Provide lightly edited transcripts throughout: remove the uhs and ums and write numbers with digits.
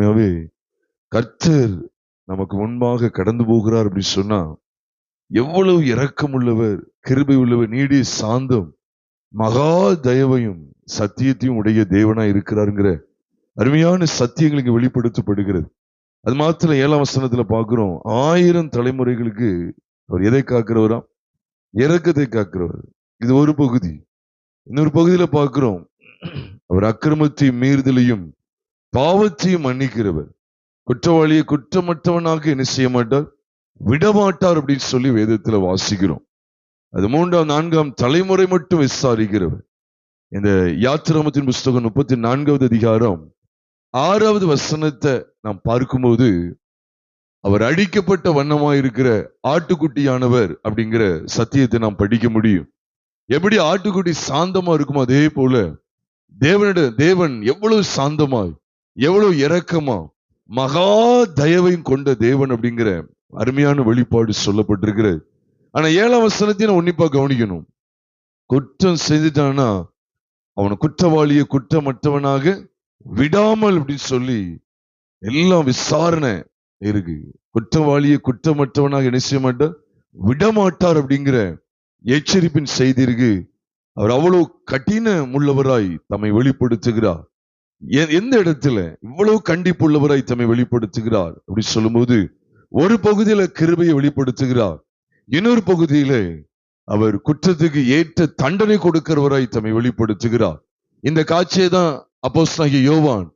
உண்மையாவே கர்த்தர் நமக்கு முன்பாக கடந்து போகிறார் அப்படி சொன்னா எவ்வளவு இரக்கம் உள்ளவர், கிருபை உள்ளவர், நீடிய சாந்தம், மகா தயவையும் சத்தியத்தையும் உடைய தேவனா இருக்கிறாருங்கிற அருமையான சத்தியங்கள் இங்கு வெளிப்படுத்தப்படுகிறது. அது மாத்திரம் 7ஆம் வசனத்துல பார்க்கிறோம், 1000 தலைமுறைகளுக்கு அவர் எதை காக்கிறவரா? இரக்கத்தை காக்கிறவர். இது ஒரு பகுதி. இன்னொரு பகுதியில பார்க்கிறோம், அவர் அக்கிரமத்தையும் மீறுதலையும் பாவத்தையும் மன்னிக்கிறவர். குற்றவாளியை குற்றமற்றவனாக என்ன செய்ய மாட்டார், விடமாட்டார் அப்படின்னு சொல்லி வேதத்துல வாசிக்கிறோம். அது 3ஆம் 4ஆம் தலைமுறை மட்டும் விசாரிக்கிறவர். இந்த யாத்திராகமத்தின் புஸ்தகம் 34வது அதிகாரம் 6வது வசனத்தை நாம் பார்க்கும்போது, அவர் அடிக்கப்பட்ட வண்ணமாயிருக்கிற ஆட்டுக்குட்டியானவர் அப்படிங்கிற சத்தியத்தை நாம் படிக்க முடியும். எப்படி ஆட்டுக்குட்டி சாந்தமா இருக்குமோ அதே போல தேவன் எவ்வளவு சாந்தமாய், எவ்வளவு இரக்கமா, மகா தயவையும் கொண்ட தேவன் அப்படிங்கிற அருமையான வெளிப்பாடு சொல்லப்பட்டிருக்கிறது. ஆனா 7ஆம் வசனத்தை உன்னிப்பா கவனிக்கணும். குற்றம் செய்துட்டானா அவனை குற்றவாளியை குற்றமற்றவனாக விடாமல் அப்படின்னு சொல்லி எல்லாம் விசாரணை இருக்கு. குற்றவாளியை குற்றமற்றவனாக என்ன செய்ய மாட்டார், விடமாட்டார் அப்படிங்கிற எச்சரிப்பின் செய்தி இருக்கு. அவர் அவ்வளவு கடின உள்ளவராய் தம்மை வெளிப்படுத்துகிறார். எந்த இடத்துல இவ்வளவு கண்டிப்புள்ளவராய் தம்மை வெளிப்படுத்துகிறார் அப்படி சொல்லும்போது, ஒரு பகுதியில கிருபையை வெளிப்படுத்துகிறார், இன்னொரு பகுதியில அவர் குற்றத்துக்கு ஏற்ற தண்டனை கொடுக்கிறவராய் தம்மை வெளிப்படுத்துகிறார். இந்த காட்சியை தான் அப்போஸ்தலனாகிய யோவான்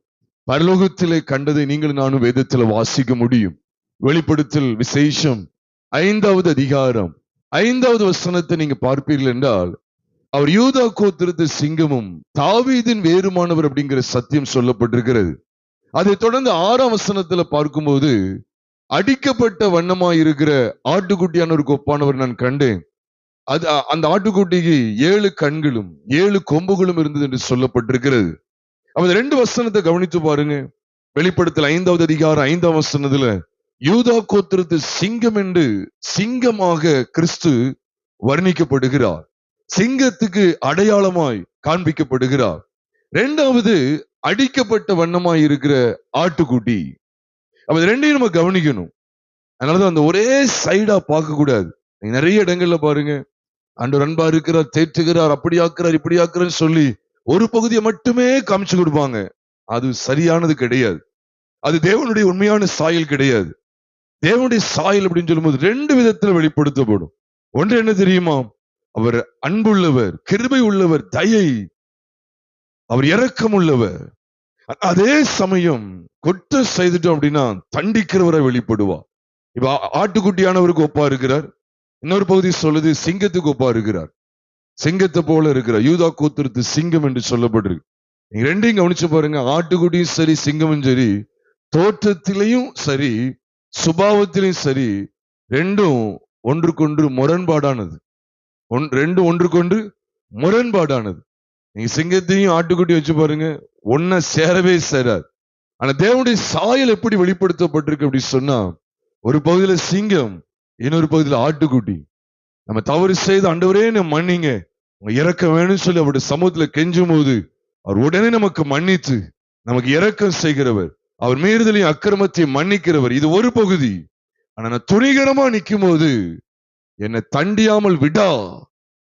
பரலோகத்திலே கண்டதை நீங்கள் நானும் வேதத்தில் வாசிக்க முடியும். வெளிப்படுத்தல் விசேஷம் 5வது அதிகாரம் 5வது வசனத்தை நீங்க பார்ப்பீர்கள் என்றால், அவர் யூதா கோத்திரத்து சிங்கமும் தாவீதின் வேறுமானவர் அப்படிங்கிற சத்தியம் சொல்லப்பட்டிருக்கிறது. அதை தொடர்ந்து 6ஆம் வசனத்துல பார்க்கும்போது, அடிக்கப்பட்ட வண்ணமாய் இருக்கிற ஆட்டுக்குட்டியானவருக்கு ஒப்பானவர் நான் கண்டேன். அது அந்த ஆட்டுக்குட்டிக்கு 7 கண்களும் 7 கொம்புகளும் இருந்தது என்று சொல்லப்பட்டிருக்கிறது. அவன் 2 வசனத்தை கவனித்து பாருங்க. வெளிப்படுத்தல் 5வது அதிகாரம் 5ஆம் வசனத்துல யூதா கோத்திரத்து சிங்கம் என்று சிங்கமாக கிறிஸ்து வர்ணிக்கப்படுகிறார். சிங்கத்துக்கு அடையாளமாய் காண்பிக்கப்படுகிறார். 2வது அடிக்கப்பட்ட வண்ணமாய் இருக்கிற ஆட்டுக்குட்டி. அவன் 2ஐயும் நம்ம கவனிக்கணும். அதனாலதான் அந்த ஒரே சைடா பார்க்க கூடாது. நீங்க நிறைய இடங்கள்ல பாருங்க, ஆண்டவர் அன்பா இருக்கிறார், தேற்றுகிறார், அப்படி ஆக்குறார், இப்படி ஆக்குறான்னு சொல்லி ஒரு பகுதியை மட்டுமே காமிச்சு கொடுப்பாங்க. அது சரியானது கிடையாது. அது தேவனுடைய உண்மையான சாயல் கிடையாது. தேவனுடைய சாயல் அப்படின்னு சொல்லும்போது 2 விதத்துல வெளிப்படுத்தப்படும். ஒன்று என்ன தெரியுமா? அவர் அன்புள்ளவர், கிருபை உள்ளவர், தயை, அவர் இரக்கம் உள்ளவர். அதே சமயம் குற்றம் செய்துட்டோம் அப்படின்னா தண்டிக்கிறவரை வெளிப்படுவார். இப்ப ஆட்டுக்குட்டியானவருக்கு ஒப்பா இருக்கிறார். இன்னொரு பகுதி சொல்லுது சிங்கத்துக்கு ஒப்பா இருக்கிறார். சிங்கத்தை போல இருக்கிறார். யூதா கோத்திரத்து சிங்கம் என்று சொல்லப்பட்டிருக்கு. நீங்க 2ஐயும் கவனிச்சு பாருங்க. ஆட்டுக்குட்டியும் சரி, சிங்கமும் சரி, தோற்றத்திலையும் சரி, சுபாவத்திலையும் சரி, 2ம் ஒன்றுக்கொன்று முரண்பாடானது. 2 ஒன்றுக்கொன்று முரண்பாடானது. நீங்க சிங்கத்தையும் ஆட்டுக்குட்டி வச்சு பாருங்க, ஒன்ன சேரவே சேராது. ஆனா தேவனுடைய சாயல் எப்படி வெளிப்படுத்தப்பட்டிருக்கு அப்படி சொன்னா, ஒரு பகுதியில சிங்கம், இன்னொரு பகுதியில ஆட்டுக்குட்டி. நம்ம தவறு செய்து ஆண்டவரே நம்ம மன்னிங்க, உங்க இரக்கம் வேணும்னு சொல்லி அவருடைய சமூகத்துல கெஞ்சும் போது அவர் உடனே நமக்கு மன்னித்து நமக்கு இரக்கம் செய்கிறவர், அவர் மீறுதலையும் அக்கிரமத்தையும் மன்னிக்கிறவர். இது ஒரு பகுதி. ஆனா நான் துணிகரமா நிற்கும் போது என்னை தண்டியாமல் விடா,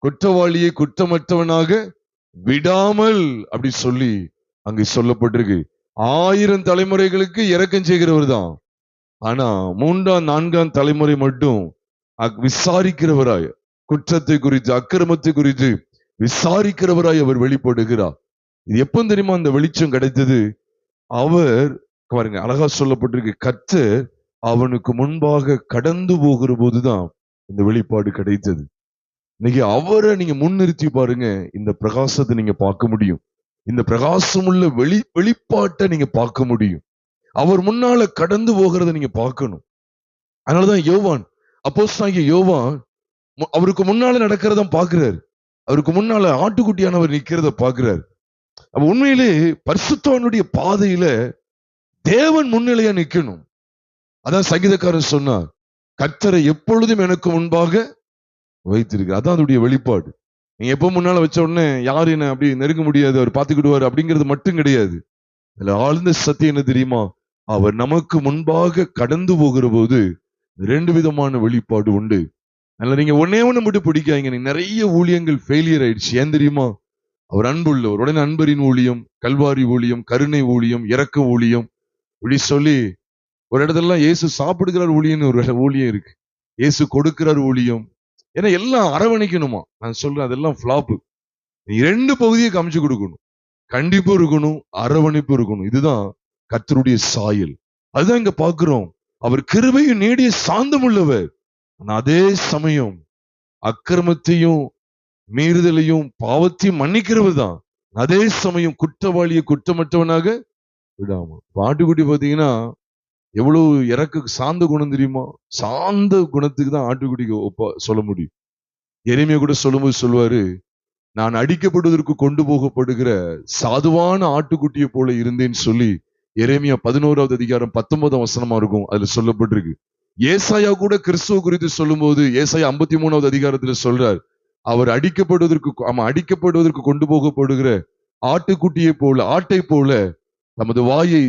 குற்றவாளியை குற்றமற்றவனாக விடாமல் அப்படி சொல்லி அங்கு சொல்லப்பட்டிருக்கு. 1000 தலைமுறைகளுக்கு இரக்கம் செய்கிறவர் தான். ஆனா 3ஆம் 4ஆம் தலைமுறை மட்டும் விசாரிக்கிறவராய், குற்றத்தை குறித்து அக்கிரமத்தை குறித்து விசாரிக்கிறவராய் அவர் வெளிப்படுகிறார். இது எப்ப தெரியுமா அந்த வெளிச்சம் கிடைத்தது? அவர் பாருங்க, அழகா சொல்லப்பட்டிருக்கு, கர்த்தர் அவனுக்கு முன்பாக கடந்து போகிற போதுதான் இந்த வெளிப்பாடு கிடைத்தது. இன்னைக்கு அவரை நீங்க முன்னிறுத்தி பாருங்க, இந்த பிரகாசத்தை நீங்க பார்க்க முடியும். இந்த பிரகாசம் உள்ள வெளிப்பாட்டை நீங்க பார்க்க முடியும். அவர் முன்னால கடந்து போகிறத நீங்க பார்க்கணும். அதனாலதான் யோவான், அப்போஸ்தலனாகிய யோவான் அவருக்கு முன்னால நடக்கிறத பார்க்கிறார். அவருக்கு முன்னால ஆட்டுக்குட்டியானவர் நிக்கிறத பார்க்கிறார். அப்ப உண்மையிலே பரிசுத்தவானுடைய பாதையில தேவன் முன்னிலையா நிக்கணும். அதான் சங்கீதக்காரன் சொன்னார், கர்த்தரை எப்பொழுதும் எனக்கு முன்பாக வைத்திருக்கு. அதான் அதனுடைய வெளிப்பாடு. நீங்க எப்ப முன்னால வச்ச உடனே யாரும் என்ன அப்படி நெருங்க முடியாது, அவர் பார்த்துக்கிடுவாரு அப்படிங்கிறது மட்டும் கிடையாது. இதுல ஆழ்ந்த சத்தியம் என்ன தெரியுமா? அவர் நமக்கு முன்பாக கடந்து போகிற போது 2 விதமான வெளிப்பாடு உண்டு. அதனால நீங்க ஒண்ணே ஒண்ணு மட்டும் பிடிக்காதீங்க. நீங்க நிறைய ஊழியங்கள் ஃபெயிலியர் ஆயிடுச்சு. ஏன் தெரியுமா? அவர் அன்புள்ளவர். உடனே அன்பரின் ஊழியம், கல்வாரி ஊழியம், கருணை ஊழியம், இரக்க ஊழியம் இப்படி சொல்லி ஒரு இடத்துல இயேசு சாப்பிடுகிறார் ஊழியம்னு ஒரு ஊழியம் இருக்கு. இயேசு கொடுக்கிறார் ஊழியம். ஏன்னா எல்லாம் அரவணைக்கணுமா. நான் சொல்றேன் அதெல்லாம் ஃபிளாப். நீ 2 பகுதியை காமிச்சு கொடுக்கணும். கண்டிப்பு இருக்கணும், அரவணைப்பு இருக்கணும். இதுதான் கர்த்தருடைய சாயல். அதுதான் இங்க பார்க்கிறோம். அவர் கிருபையும் நீடிய சாந்தம் உள்ளவர். ஆனா அதே சமயம் அக்கிரமத்தையும் மீறுதலையும் பாவத்தையும் மன்னிக்கிறவர் தான். அதே சமயம் குற்றவாளியை குற்றமற்றவனாக விடாமல். ஆட்டுக்குட்டி பாத்தீங்கன்னா எவ்வளவு இறக்க சாந்த குணம் தெரியுமா? சாந்த குணத்துக்கு தான் ஆட்டுக்குட்டிக்கு சொல்ல முடியும். எளிமையா கூட சொல்லும்போது சொல்லுவாரு, நான் அடிக்கப்படுவதற்கு கொண்டு போகப்படுகிற சாதுவான ஆட்டுக்குட்டியை போல இருந்தேன்னு சொல்லி எரேமியா 11வது அதிகாரம் 19ஆம் வசனமா இருக்கும். அதுல சொல்லப்பட்டிருக்கு. ஏசாயா கூட கிறிஸ்துவ குறித்து சொல்லும் போது ஏசாயா 53வது அதிகாரத்துல சொல்றார், அவர் அடிக்கப்படுவதற்கு கொண்டு போகப்படுகிற ஆட்டுக்குட்டியை போல, ஆட்டை போல நமது வாயை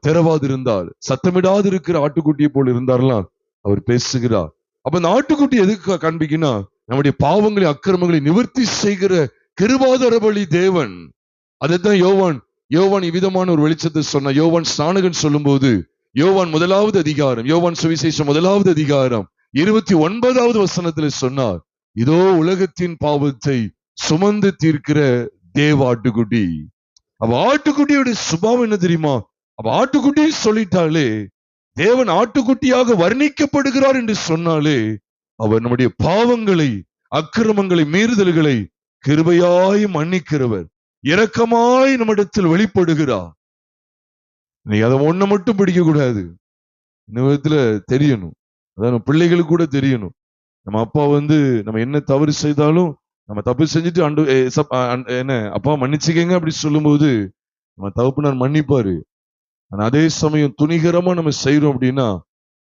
திறவாதிருந்தால், சத்தமிடாது இருக்கிற ஆட்டுக்குட்டியை போல இருந்தார்லாம் அவர் பேசுகிறார். அப்ப அந்த ஆட்டுக்குட்டி எதுக்கு காண்பிக்குன்னா, நம்முடைய பாவங்களை அக்கிரமங்களை நிவர்த்தி செய்கிற கிருபாதார பலி தேவன். அதைத்தான் யோவான் இவ்விதமான ஒரு வெளிச்சத்தை சொன்ன. யோவான் ஸ்நானகன் சொல்லும் போது யோவான் 1வது அதிகாரம், யோவான் சுவிசேஷம் 1வது அதிகாரம் 29வது வசனத்துல சொன்னார், இதோ உலகத்தின் பாவத்தை சுமந்து தீர்க்கிற தேவ ஆட்டுக்குட்டி. அவ ஆட்டுக்குட்டியோட சுபாவம் என்ன தெரியுமா? அவ ஆட்டுக்குட்டி சொல்லிட்டாலே, தேவன் ஆட்டுக்குட்டியாக வர்ணிக்கப்படுகிறார் என்று சொன்னாலே, அவர் நம்முடைய பாவங்களை அக்கிரமங்களை மீறுதல்களை கிருபையாய் மன்னிக்கிறவர், இரக்கமாய் நம்மிடத்தில் வெளிப்படுகிறார். நீ அதை ஒண்ணு மட்டும் பிடிக்க கூடாது. இந்த விதத்துல தெரியணும். அதான் பிள்ளைகளுக்கு கூட தெரியணும். நம்ம அப்பா நம்ம என்ன தவறு செய்தாலும், நம்ம தப்பு செஞ்சுட்டு என்ன அப்பா மன்னிச்சுக்கங்க அப்படி சொல்லும்போது நம்ம தகப்பனார் மன்னிப்பாரு. ஆனா அதே சமயம் துணிகரமா நம்ம செய்யறோம் அப்படின்னா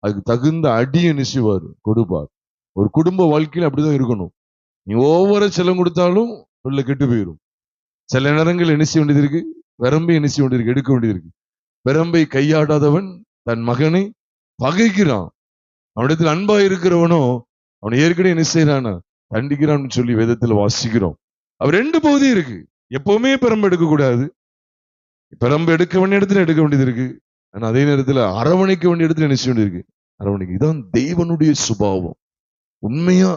அதுக்கு தகுந்த அடியை நிச்சயவாரு கொடுப்பார். ஒரு குடும்ப வாழ்க்கையில அப்படிதான் இருக்கணும். நீ ஒவ்வொரு செல்லம் கொடுத்தாலும் உள்ள கெட்டு போயிடும். சில நேரங்கள் என்ன செய்ய வேண்டியது இருக்கு? பெரம்பை என்ன செய்ய வேண்டியது இருக்கு? எடுக்க வேண்டியது இருக்கு. பெரம்பை கையாடாதவன் தன் மகனை பகைக்கிறான். அவனிடத்தில் அன்பா இருக்கிறவனோ அவனை ஏற்கனவே என்ன செய்யறானா தண்டிக்கிறான்னு சொல்லி வேதத்துல வாசிக்கிறோம். அவர் 2 பகுதி இருக்கு. எப்பவுமே பெரம்பு எடுக்க கூடாது. பெரம்பு எடுக்க வேண்டிய இடத்துல எடுக்க வேண்டியது இருக்கு. ஆனா அதே நேரத்துல அரவணைக்க வேண்டிய இடத்துல என்ன செய்ய வேண்டியது இருக்கு? அரவணைக்கு. இதான் தெய்வனுடைய சுபாவம். உண்மையா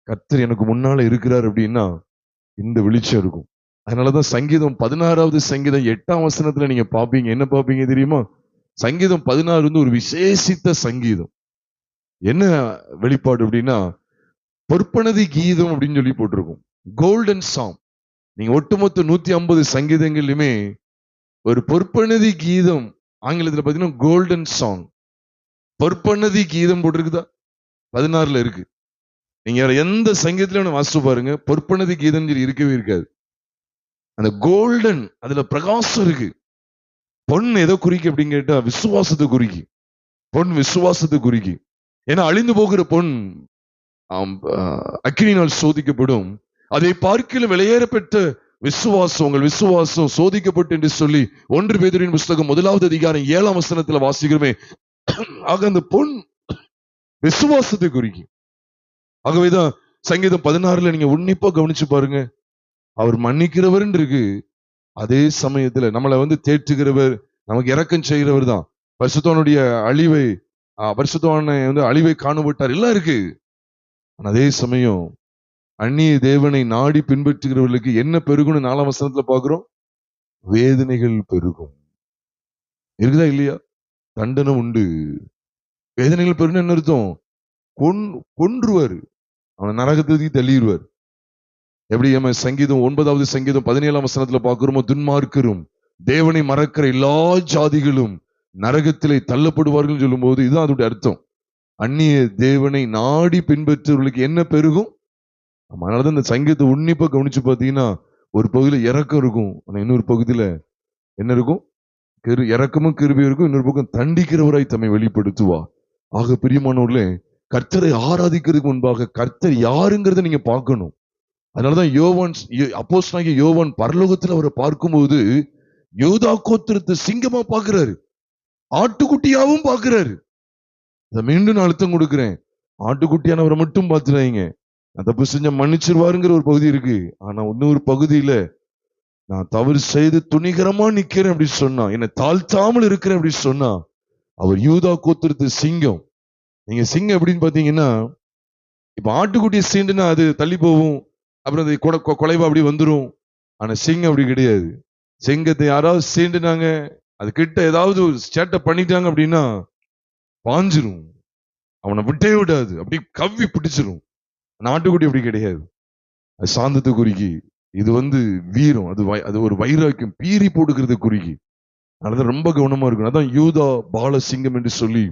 கர்த்தர் எனக்கு முன்னால இருக்கிறார் அப்படின்னா இந்த வெளிச்சம் இருக்கும். அதனாலதான் சங்கீதம் 16வது சங்கீதம் 8ஆம் வசனத்துல நீங்க பாப்பீங்க. என்ன பாப்பீங்க தெரியுமா? சங்கீதம் 16 ஒரு விசேஷித்த சங்கீதம். என்ன வெளிப்பாடு அப்படின்னா, பொற்பனதி கீதம் அப்படின்னு சொல்லி போட்டிருக்கும். Golden song. நீங்க ஒட்டுமொத்த 150 சங்கீதங்களிலுமே ஒரு பொற்பனதி கீதம், ஆங்கிலத்துல பாத்தீங்கன்னா கோல்டன் சாங், பொற்பனதி கீதம் போட்டிருக்குதா? 16ல இருக்கு. நீங்க எந்த சங்கீதத்திலும் வாசிச்சு பாருங்க, பொற்பனதி கீதம் இருக்கவே இருக்காது. அந்த கோல்டன், அதுல பிரகாசம் இருக்கு. பொன் எதை குறிக்கு அப்படின்னு கேட்டா விசுவாசத்தை குறிக்கு. பொன் விசுவாசத்தை குறிக்கு. ஏன்னா அழிந்து போகிற பொன் அக்கினியினால் சோதிக்கப்படும். அதை பார்க்கிலும் வெளியேறப்பட்ட விசுவாசம், உங்கள் விசுவாசம் சோதிக்கப்பட்டு என்று சொல்லி 1 பேதுருவின் புஸ்தகம் 1வது அதிகாரம் 7ஆம் வசனத்துல வாசிக்கிறோமே. ஆக அந்த பொன் விசுவாசத்தை குறிக்கும். ஆகவேதான் சங்கீதம் 16ல நீங்க உன்னிப்பா கவனிச்சு பாருங்க. அவர் மன்னிக்கிறவர் இருக்கு. அதே சமயத்துல நம்மளை தேற்றுகிறவர், நமக்கு இரக்கம் செய்கிறவர் தான். பரிசுத்தவானுடைய அழிவை பரிசுத்தவானை அழிவை காணப்பட்டார் எல்லாம் இருக்கு. ஆனா அதே சமயம் அந்நிய தேவனை நாடி பின்பற்றுகிறவர்களுக்கு என்ன பெருகும்னு 4ஆம் வசனத்துல பாக்குறோம்? வேதனைகள் பெருகும். இருக்குதா இல்லையா? தண்டனை உண்டு. வேதனைகள் பெருகும் என்ன அர்த்தம்? கொன்றுவார், அவனை நரகத்துக்கு தள்ளிடுவார். எப்படி நம்ம சங்கீதம் 9வது சங்கீதம் 17ஆம் வசனத்துல பாக்குறோமோ, துன்மார்க்கரும் தேவனை மறக்கிற எல்லா ஜாதிகளும் நரகத்திலே தள்ளப்படுவார்கள் சொல்லும் போது இதுதான் அதோட அர்த்தம். அந்நிய தேவனை நாடி பின்பற்றுவர்களுக்கு என்ன பெருகும்? அதனாலதான் இந்த சங்கீதத்தை உன்னிப்பா கவனிச்சு பாத்தீங்கன்னா, ஒரு பகுதியில இறக்கம் இருக்கும், ஆனா இன்னொரு பகுதியில என்ன இருக்கும்? இறக்கமும் கிருபையும் இருக்கும். இன்னொரு பக்கம் தண்டிக்கிறவராய் தம்மை வெளிப்படுத்துவா. ஆக பிரியமானவர்களே, கர்த்தரை ஆராதிக்கிறதுக்கு முன்பாக கர்த்தர் யாருங்கிறத நீங்க பார்க்கணும். அதனாலதான் அப்போஸ்தலனாகிய யோவான் பரலோகத்துல அவரை பார்க்கும்போது யூதா கோத்திரத்தை சிங்கமா பாக்குறாரு. ஆட்டுக்குட்டியாவும் பாக்குறாரு. இதை மீண்டும் நான் அழுத்தம் கொடுக்கிறேன். ஆட்டுக்குட்டியானவரை மட்டும் பார்த்துறாங்க. நான் தப்பு செஞ்ச மன்னிச்சிருவாருங்கிற ஒரு பகுதி இருக்கு. ஆனா இன்னொரு பகுதியில நான் தவறு செய்து துணிகரமா நிக்கிறேன் அப்படின்னு சொன்னா, என்னை தாழ்த்தாமல் இருக்கிறேன் அப்படின்னு சொன்னா, அவர் யூதா கோத்திரத்து சிங்கம். நீங்க சிங்கம் எப்படின்னு பாத்தீங்கன்னா, இப்ப ஆட்டுக்குட்டியை சீண்டுனா அது தள்ளி போகும், அப்புறம் அது கொலைவா அப்படி வந்துரும். ஆனா சிங்கம் அப்படி கிடையாது. சிங்கத்தை யாராவது சீண்டுனாங்க, அது கிட்ட ஏதாவது ஒரு சேட்டை பண்ணிட்டாங்க அப்படின்னா பாஞ்சிரும். அவனை விட்டே விடாது, அப்படி கவ்வி பிடிச்சிரும். ஆட்டுக்குட்டி அப்படி கிடையாது. அது சாந்தத்தை குறிக்கி. இது வீரம், அது ஒரு வைராக்கியம், பீறி போடுகிறது குறிக்கி. அதனால ரொம்ப கவனமா இருக்கணும். அதான் யூதா பாலசிங்கம் என்று சொல்லி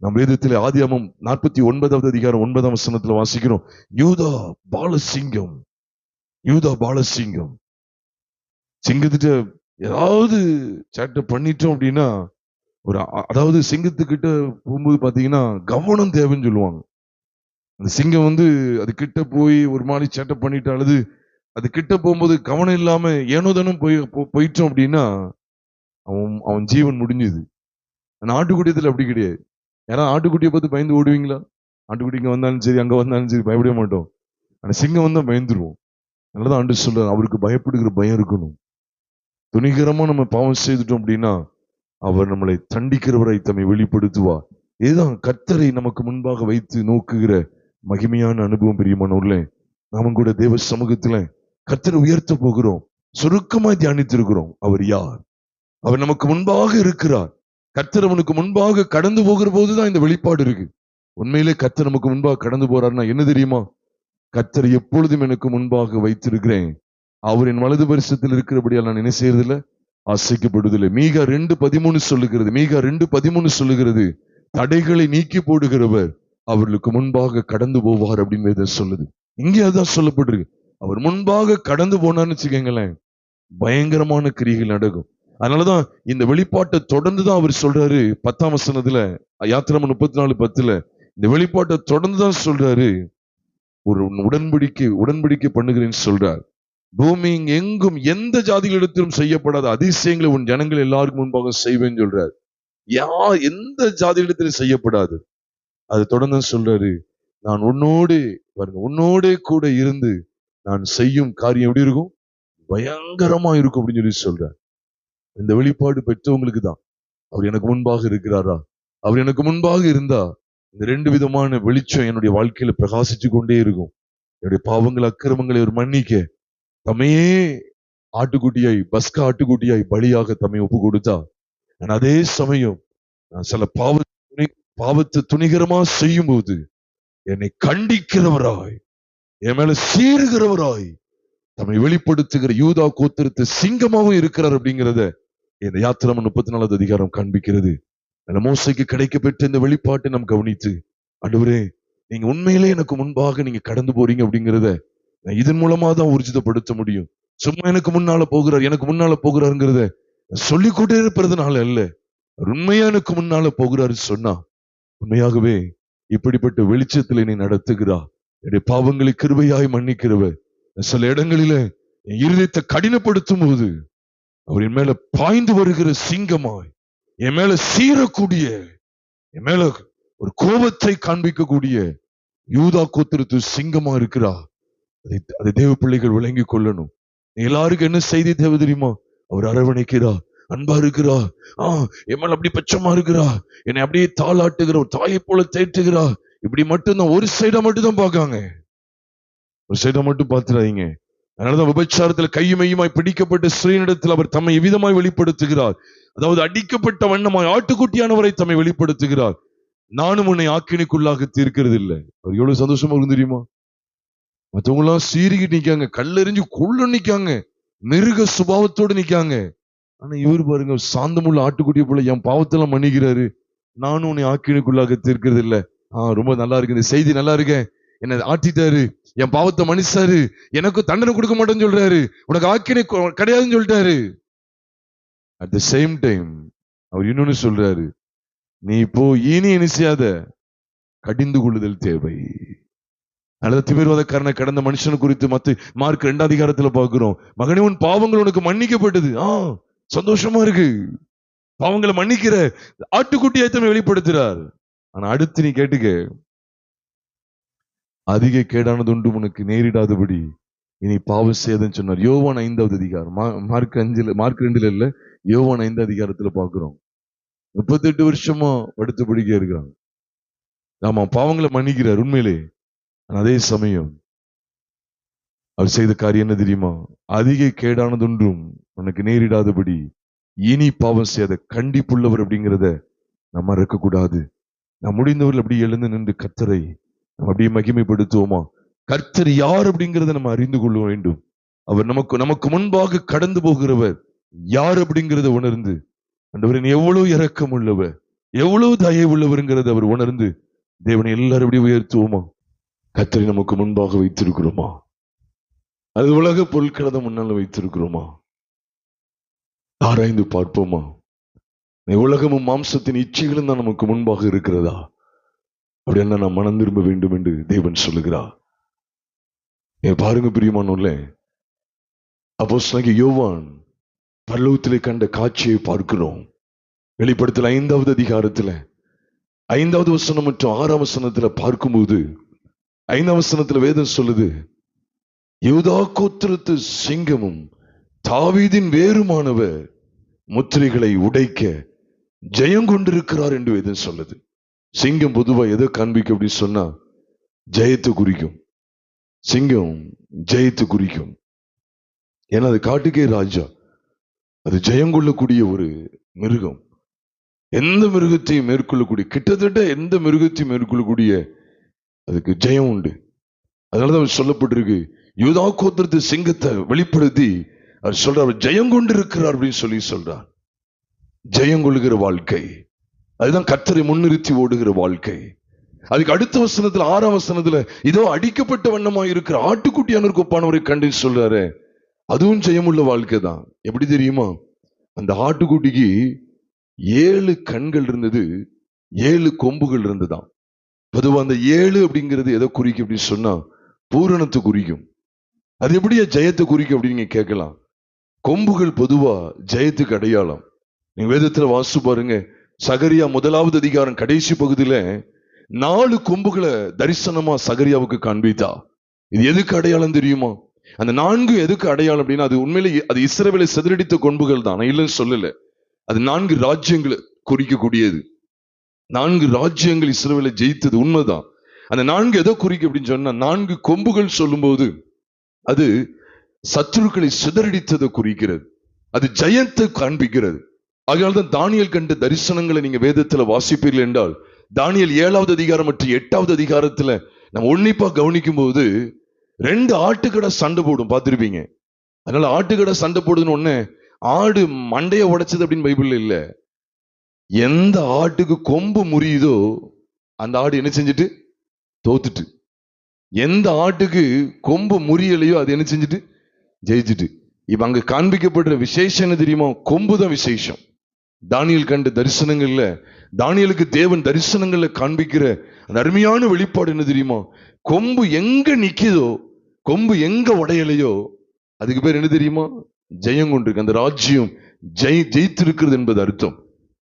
நம் வேதத்தில் ஆதியாகமம் 49வது அதிகாரம் 9ஆம் வசனத்துல வாசிக்கிறோம். யூதா பாலசிங்கம், யூதா பாலசிங்கம். சிங்கத்திட்ட ஏதாவது சேட்டை பண்ணிட்டோம் அப்படின்னா, அதாவது சிங்கத்துக்கிட்ட போகும்போது பாத்தீங்கன்னா கவனம் தேவைன்னு சொல்லுவாங்க. அந்த சிங்கம் அது கிட்ட போய் ஒரு மாதிரி சேட்டை பண்ணிட்டு அழுது அது கிட்ட போகும்போது கவனம் இல்லாம ஏனோதானும் போயிட்டோம் அப்படின்னா அவன் ஜீவன் முடிஞ்சுது. ஆனா ஆட்டுக்குட்டியத்துல அப்படி கிடையாது. யாராவது ஆட்டுக்குட்டியை பார்த்து பயந்து ஓடுவீங்களா? ஆட்டுக்குட்டி இங்க வந்தாலும் சரி, அங்க வந்தாலும் சரி பயப்பட மாட்டோம். ஆனா சிங்கம் வந்தா பயந்துருவோம். அதனாலதான் ஆண்டு சொல்றாரு, அவருக்கு பயப்படுகிற பயம் இருக்கணும். துணிகரமா நம்ம பாவம் செய்துட்டோம் அப்படின்னா அவர் நம்மளை தண்டிக்கிறவரை தம்மை வெளிப்படுத்துவார். இதுதான் கர்த்தரை நமக்கு முன்பாக வைத்து நோக்குகிற மகிமையான அனுபவம். பிரியமானவர்களே, நாமும் கூட தேவ சமூகத்துல கர்த்தரை உயர்த்த போகிறோம். சுருக்கமாய் தியானித்திருக்கிறோம். அவர் யார்? அவர் நமக்கு முன்பாக இருக்கிறார். கர்த்தர் அவனுக்கு முன்பாக கடந்து போகிற போதுதான் இந்த வெளிப்பாடு இருக்கு. உண்மையிலே கர்த்தர் நமக்கு முன்பாக கடந்து போறாருன்னா என்ன தெரியுமா? கர்த்தர் எப்பொழுதும் எனக்கு முன்பாக வைத்திருக்கிறேன். அவர் என் வலது பரிசத்தில் இருக்கிறபடியால் நான் என்ன செய்யறதில்ல, ஆசைக்கப்படுவதில்லை. மீகா 2:13 சொல்லுகிறது. மீகா 2:13 சொல்லுகிறது, தடைகளை நீக்கி போடுகிறவர் அவர்களுக்கு முன்பாக கடந்து போவார் அப்படின்னு சொல்லுது. இங்கே அதான் சொல்லப்பட்டிருக்கு. அவர் முன்பாக கடந்து போனான்னு வச்சுக்கோங்களேன், பயங்கரமான கிரிகள் நடக்கும். அதனாலதான் இந்த வெளிப்பாட்டை தொடர்ந்துதான் அவர் சொல்றாரு. 10ஆம் வசனத்துல, யாத்திராகமம் 34:10 இந்த வெளிப்பாட்டை தொடர்ந்துதான் சொல்றாரு. ஒரு உடன்படிக்கை பண்ணுகிறேன்னு சொல்றார். பூமி எங்கும் எந்த ஜாதிகளிடத்திலும் செய்யப்படாத அதிசயங்களை உன் ஜனங்கள் எல்லாருக்கும் முன்பாக செய்வேன்னு சொல்றாரு. எந்த ஜாதியிடத்திலும் செய்யப்படாது. அது தொடர்ந்து சொல்றாரு, நான் உன்னோட கூட இருந்து நான் செய்யும் காரியம் எப்படி இருக்கும்? பயங்கரமா இருக்கும் அப்படின்னு சொல்லி சொல்றார். இந்த வெளிப்பாடு பெற்றவங்களுக்கு தான். அவர் எனக்கு முன்பாக இருக்கிறாரா? அவர் எனக்கு முன்பாக இருந்தா இந்த 2 விதமான வெளிச்சம் என்னுடைய வாழ்க்கையில பிரகாசிச்சு கொண்டே இருக்கும். என்னுடைய பாவங்கள் அக்கிரமங்களை ஒரு மன்னிக்க தம்மையே ஆட்டுக்குட்டியாய், பஸ்கா ஆட்டுக்குட்டியாய் பலியாக தம்மை ஒப்பு கொடுத்தா, நான் அதே சமயம் நான் சில பாவத்தை துணிகரமா செய்யும் போது என்னை கண்டிக்கிறவராய், என் மேல சீறுகிறவராய் தம்மை வெளிப்படுத்துகிற யூதா கோத்திரத்து சிங்கமாவும் இருக்கிறார் அப்படிங்கிறத இந்த யாத்திராகமம் 34வது அதிகாரம் காண்பிக்கிறது. மோசைக்கு கிடைக்கப்பெற்ற இந்த வெளிப்பாட்டை நாம் கவனித்து, ஆண்டவரே நீங்க உண்மையிலே எனக்கு முன்பாக நீங்க கடந்து போறீங்க அப்படிங்கிறத இதன் மூலமா தான் ஊர்ஜிதப்படுத்த முடியும். சும்மா எனக்கு முன்னால போகிறாருங்கிறத சொல்லிக்கொண்டே இருப்பதுனால அல்ல, உண்மையா எனக்கு முன்னால போகிறாரு சொன்னா உண்மையாகவே இப்படிப்பட்ட வெளிச்சத்தில் என்னை நடத்துகிறா. என்னுடைய பாவங்களை கிருபையாய் மன்னிக்கிறவர். சில இடங்களில என் இருதயத்தை கடினப்படுத்தும் போது அவர் என் மேல பாய்ந்து வருகிற சிங்கமாய், என் மேல சீரக்கூடிய, என் மேல ஒரு கோபத்தை காண்பிக்கக்கூடிய யூதா கோத்திரத்து சிங்கமா இருக்கிறா. அதை தேவ பிள்ளைகள் விளங்கி கொள்ளணும். எல்லாருக்கும் என்ன செய்தி தேவை தெரியுமா? அவர் அரவணைக்கிறா, அன்பா இருக்கிறா, என் மேல அப்படி பச்சமா இருக்கிறா, என்னை அப்படியே தாளாட்டுகிற ஒரு தாயை போல தேற்றுகிறா. இப்படி மட்டும்தான், ஒரு சைடா மட்டும் தான் பார்க்காங்க. ஒரு சைடா மட்டும் பார்த்துறாதீங்க. அதனாலதான் விபச்சாரத்தில் கையுமையுமாய் பிடிக்கப்பட்ட ஸ்ரீனிடத்தில் அவர் தம்மை எவ்விதமாய் வெளிப்படுத்துகிறார். அதாவது அடிக்கப்பட்ட வண்ணமாய் ஆட்டுக்குட்டியானவரை தம்மை வெளிப்படுத்துகிறார். நானும் உன்னை ஆக்கினைக்குள்ளாக தீர்க்கிறது இல்லை. அவர் எவ்வளவு சந்தோஷமா இருக்கு தெரியுமா? மற்றவங்க எல்லாம் சீறிக்கிட்டு நிக்காங்க, கல்லெறிஞ்சு கொள்ள நிக்காங்க, மிருக சுபாவத்தோடு நிக்காங்க. ஆனா இவர் பாருங்க, சாந்தமுள்ள ஆட்டுக்குட்டியை போல என் பாவத்தெல்லாம் மன்னிக்கிறாரு. நானும் உன்னை ஆக்கினைக்குள்ளாக தீர்க்கிறது இல்லை. ரொம்ப நல்லா இருக்கு, இந்த செய்தி நல்லா இருக்கேன். என்ன ஆட்டிட்டாரு, என் பாவத்தை மன்னிச்சாரு, எனக்கும் தண்டனை கொடுக்க மாட்டேன்னு சொல்றாரு, உனக்கு ஆக்கினை கிடையாதுன்னு சொல்லிட்டாரு. அட் த சேம் டைம் அவர் இன்னொன்னு சொல்றாரு, நீ இப்போ இனி என்ன செய்யாத, கடிந்து கொள்ளுதல் தேவை. அல்லது தீவிரவாதக்காரனை கடந்த மனுஷன் குறித்து மார்க் 2ஆம் அதிகாரத்துல பார்க்கிறோம். மகனே, உன் பாவங்கள் உனக்கு மன்னிக்கப்பட்டது. சந்தோஷமா இருக்கு. பாவங்களை மன்னிக்கிற ஆட்டுக்குட்டியாய்த்தமே வெளிப்படுத்துறார். ஆனா அடுத்து நீ கேட்டுக்க, அதிக கேடானது ஒன்றும் உனக்கு நேரிடாதபடி இனி பாவம் செய்யாதுன்னு சொன்னார். யோவான் 5வது அதிகாரம், மார்க் 2ல இல்ல, யோவான் 5 அதிகாரத்துல பாக்குறோம். 38 வருஷமா படுத்து பிடிக்க இருக்கிறாங்க. ஆமா, பாவங்களை மன்னிக்கிறார் உண்மையிலே. அதே சமயம் அவர் செய்த காரியம் என்ன தெரியுமா? அதிக கேடானதொன்றும் உனக்கு நேரிடாதபடி இனி பாவம் செய்யாத கண்டிப்புள்ளவர் அப்படிங்கிறத நம்ம இருக்கக்கூடாது. நாம் முடிந்தவர்கள் அப்படி எழுந்து நின்று கர்த்தரை நம்ம அப்படியே மகிமைப்படுத்துவோமா? கர்த்தர் யார் அப்படிங்கிறத நம்ம அறிந்து கொள்ள வேண்டும். அவர் நமக்கு முன்பாக கடந்து போகிறவர் யார் அப்படிங்கிறத உணர்ந்து, ஆண்டவரின் எவ்வளவு இரக்கம் உள்ளவர், எவ்வளவு தயவுள்ளவர்ங்கிறத அவர் உணர்ந்து தேவனை எல்லாரும் எப்படி உயர்த்துவோமா? கர்த்தரை நமக்கு முன்பாக வைத்திருக்கிறோமா? அது உலக பொருட்களை முன்னால வைத்திருக்கிறோமா? ஆராய்ந்து பார்ப்போமா? உலகமும் மாம்சத்தின் இச்சைகளும் தான் நமக்கு முன்பாக இருக்கிறதா? அப்படி என்ன நாம் மனம் திரும்ப வேண்டும் என்று தேவன் சொல்லுகிறார். பாருங்க பிரியமானோர்ல, அப்போஸ்தலனாகிய யோவான் பரலோகத்திலே கண்ட காட்சியை பார்க்கிறோம். வெளிப்படுத்தல் 5வது அதிகாரத்துல 5வது வசனம் மற்றும் 6ஆம் வசனத்துல பார்க்கும்போது, 5ஆம் வசனத்துல வேதம் சொல்லுது, யூதா கோத்திரத்து சிங்கமும் தாவீதின் வேறுமானவர் முத்திரைகளை உடைக்க ஜெயம் கொண்டிருக்கிறார் என்று வேதம் சொல்லுது. சிங்கம் பொதுவா எதை காண்பிக்கும் அப்படின்னு சொன்னா ஜெயத்தை குறிக்கும். சிங்கம் ஜெயத்தை குறிக்கும். ஏன்னா அது காட்டுக்கே ராஜா, அது ஜெயம் கொள்ளக்கூடிய ஒரு மிருகம். எந்த மிருகத்தையும் மேற்கொள்ளக்கூடிய, கிட்டத்தட்ட எந்த மிருகத்தையும் மேற்கொள்ளக்கூடிய அதுக்கு ஜெயம் உண்டு. அதனாலதான் அவர் சொல்லப்பட்டிருக்கு, யூதா கோத்திரத்து சிங்கத்தை வெளிப்படுத்தி அவர் சொல்றார், ஜெயம் கொண்டிருக்கிறார் அப்படின்னு சொல்லி சொல்றார். ஜெயம் கொள்ளுகிற வாழ்க்கை, அதுதான் கர்த்தரை முன்னிறுத்தி ஓடுகிற வாழ்க்கை. அதுக்கு அடுத்த வசனத்துல 6ஆம் வசனத்துல, இதோ அடிக்கப்பட்ட வண்ணமா இருக்கிற ஆட்டுக்குட்டியானவருக்கு ஒப்பானவரை கண்டு சொல்றாரு. அதுவும் ஜெயமுள்ள வாழ்க்கை தான். எப்படி தெரியுமா? அந்த ஆட்டுக்குட்டிக்கு 7 கண்கள் இருந்தது, 7 கொம்புகள் இருந்ததுதான். பொதுவா அந்த 7 அப்படிங்கிறது எதை குறிக்கும் அப்படின்னு சொன்னா பூரணத்தை குறிக்கும். அது எப்படியா ஜெயத்தை குறிக்கும் அப்படின்னு நீங்க கேட்கலாம். கொம்புகள் பொதுவா ஜெயத்துக்கு அடையாளம். நீங்க வேதத்துல வாசிச்சு பாருங்க, சகரியா 1வது அதிகாரம் கடைசி பகுதியில 4 கொம்புகளை தரிசனமா சகரியாவுக்கு காண்பித்தா. இது எதுக்கு அடையாளம் தெரியுமா? அந்த 4 எதுக்கு அடையாளம் அப்படின்னா, அது உண்மையிலே அது இஸ்ரவேலை சிதறடித்த கொம்புகள் தான், இல்லைன்னு சொல்லல. அது 4 ராஜ்யங்களை குறிக்கக்கூடியது. 4 ராஜ்யங்கள் இஸ்ரவேலை ஜெயித்தது உண்மைதான். அந்த 4 எதை குறிக்கும் அப்படின்னு சொன்னா, 4 கொம்புகள் சொல்லும் போது அது சத்துருக்களை சிதறடித்ததை குறிக்கிறது, அது ஜெயத்தை காண்பிக்கிறது. அதனால்தான் தானியேல் கண்ட தரிசனங்களை நீங்க வேதத்துல வாசிப்பீர்கள் என்றால், தானியேல் 7வது அதிகாரம் மற்றும் 8வது அதிகாரத்துல நம்ம உன்னிப்பா கவனிக்கும் போது 2 ஆட்டுக்கடை சண்டை போடும், பார்த்திருப்பீங்க. அதனால ஆட்டுக்கடை சண்டை போடுதுன்னு ஒண்ணு ஆடு மண்டைய உடைச்சது அப்படின்னு பைபிள்ல இல்ல. எந்த ஆட்டுக்கு கொம்பு முறியுதோ அந்த ஆடு என்ன செஞ்சுட்டு தோத்துட்டு, எந்த ஆட்டுக்கு கொம்பு முறியலையோ அது என்ன செஞ்சுட்டு ஜெயிச்சுட்டு. இப்ப அங்க காண்பிக்கப்படுற விசேஷம் என்ன தெரியுமா? கொம்பு தான் விசேஷம். தானியேல் கண்ட தரிசனங்கள்ல, தானியேலுக்கு தேவன் தரிசனங்கள்ல காண்பிக்கிற அந்த அருமையான வெளிப்பாடு என்ன தெரியுமா? கொம்பு எங்க நிக்குதோ, கொம்பு எங்க உடையலையோ அதுக்கு பேர் என்ன தெரியுமா? ஜெயம் கொண்டிருக்கு. அந்த ராஜ்யம் ஜெயித்திருக்கிறது என்பது அர்த்தம்.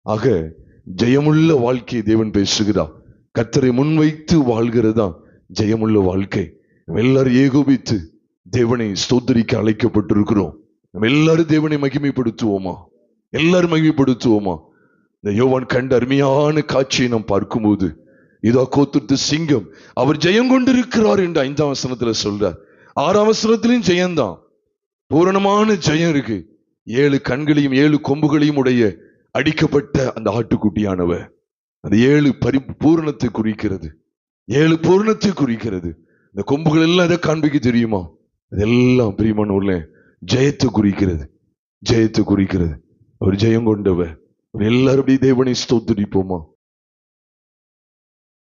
ஆக ஜெயமுள்ள வாழ்க்கையை தேவன் பேசுகிறார். கர்த்தரை முன்வைத்து வாழ்கிறதா ஜெயமுள்ள வாழ்க்கை. நம்ம எல்லாரும் ஏகோபித்து தேவனை ஸ்தோத்திரிக்க அழைக்கப்பட்டிருக்கிறோம். நம்ம எல்லாரும் தேவனை மகிமைப்படுத்துவோமா? எல்லாரும் மகிமைப்படுத்துவோமா? இந்த யோவான் கண்ட அருமையான காட்சியை நாம் பார்க்கும்போது, இதோ கோத்திரத்து சிங்கம் அவர் ஜெயம் கொண்டிருக்கிறார் என்று 5ஆம் வசனத்துல சொல்றார். 6ஆம் வசனத்திலும் ஜெயம்தான், பூரணமான ஜெயம் இருக்கு. 7 கண்களையும் 7 கொம்புகளையும் உடைய அடிக்கப்பட்ட அந்த ஆட்டுக்குட்டியானவர் அந்த 7 பூரணத்தை குறிக்கிறது, 7 பூரணத்தை குறிக்கிறது. இந்த கொம்புகள் எல்லாம் எதை காண்பிக்க தெரியுமா? அதெல்லாம் பிரியமானவர்களே ஜெயத்தை குறிக்கிறது, ஜெயத்தை குறிக்கிறது. அவர் ஜெயம் கொண்டவர். எல்லாரும் தேவனை ஸ்தோத்திரிப்போமா?